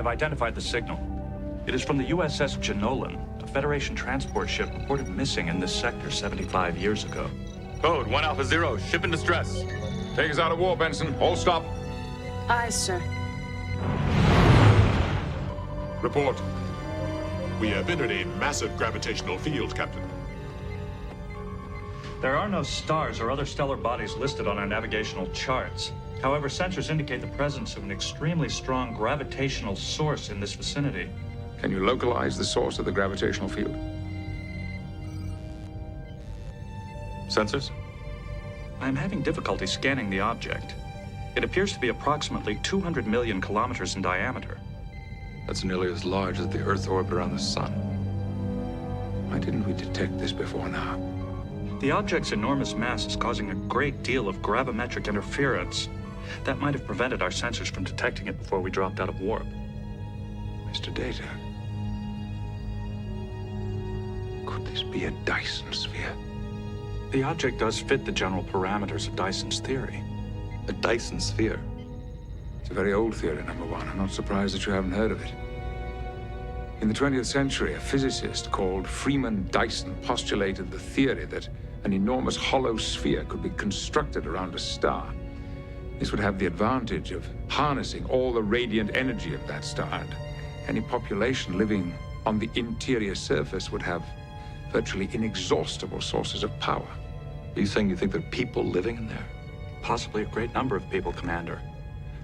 I've identified the signal. It is from the USS Jenolan, a Federation transport ship reported missing in this sector 75 years ago. Code 1 Alpha Zero, ship in distress. Take us out of war, Benson. All stop. Aye, sir. Report. We have entered a massive gravitational field, Captain. There are no stars or other stellar bodies listed on our navigational charts. However, sensors indicate the presence of an extremely strong gravitational source in this vicinity. Can you localize the source of the gravitational field? Sensors? I am having difficulty scanning the object. It appears to be approximately 200 million kilometers in diameter. That's nearly as large as the Earth's orbit around the sun. Why didn't we detect this before now? The object's enormous mass is causing a great deal of gravimetric interference. That might have prevented our sensors from detecting it before we dropped out of warp. Mr. Data, could this be a Dyson sphere? The object does fit the general parameters of Dyson's theory. A Dyson sphere. It's a very old theory, number one. I'm not surprised that you haven't heard of it. In the 20th century, a physicist called Freeman Dyson postulated the theory that an enormous hollow sphere could be constructed around a star. This would have the advantage of harnessing all the radiant energy of that star, and any population living on the interior surface would have virtually inexhaustible sources of power. Are you saying you think there are people living in there? Possibly a great number of people, Commander.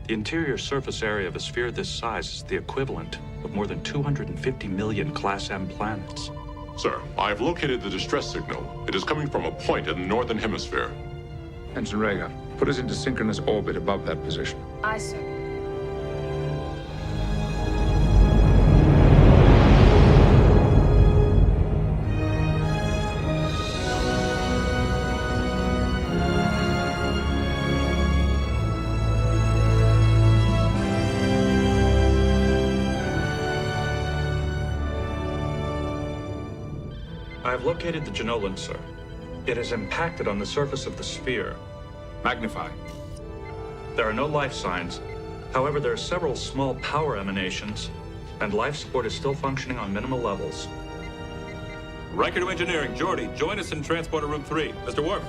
The interior surface area of a sphere this size is the equivalent of more than 250 million Class M planets. Sir, I have located the distress signal. It is coming from a point in the northern hemisphere. Ensign Rhaegar, put us into synchronous orbit above that position. Aye, sir. I have located the Jenolan, sir. It has impacted on the surface of the sphere. Magnify. There are no life signs. However, there are several small power emanations, and life support is still functioning on minimal levels. Riker to engineering. Geordi, join us in transporter room 3. Mr. Worf.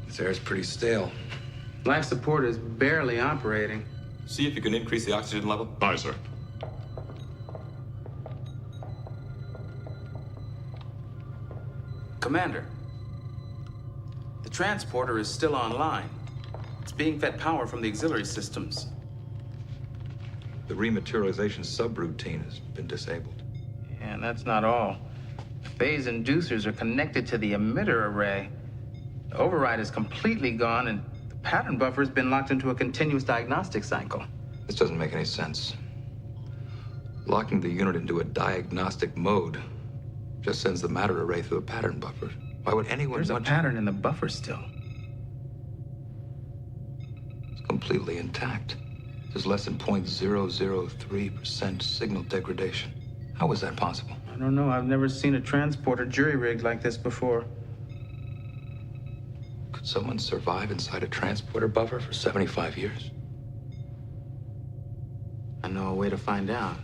This air's pretty stale. Life support is barely operating. See if you can increase the oxygen level. Aye, sir. Commander, the transporter is still online. It's being fed power from the auxiliary systems. The rematerialization subroutine has been disabled. And that's not all. Phase inducers are connected to the emitter array. The override is completely gone, and the pattern buffer has been locked into a continuous diagnostic cycle. This doesn't make any sense. Locking the unit into a diagnostic mode just sends the matter array through a pattern buffer. Why would anyone There's a want pattern in the buffer still. It's completely intact. There's less than 0.003% signal degradation. How is that possible? I don't know. I've never seen a transporter jury-rigged like this before. Could someone survive inside a transporter buffer for 75 years? I know a way to find out.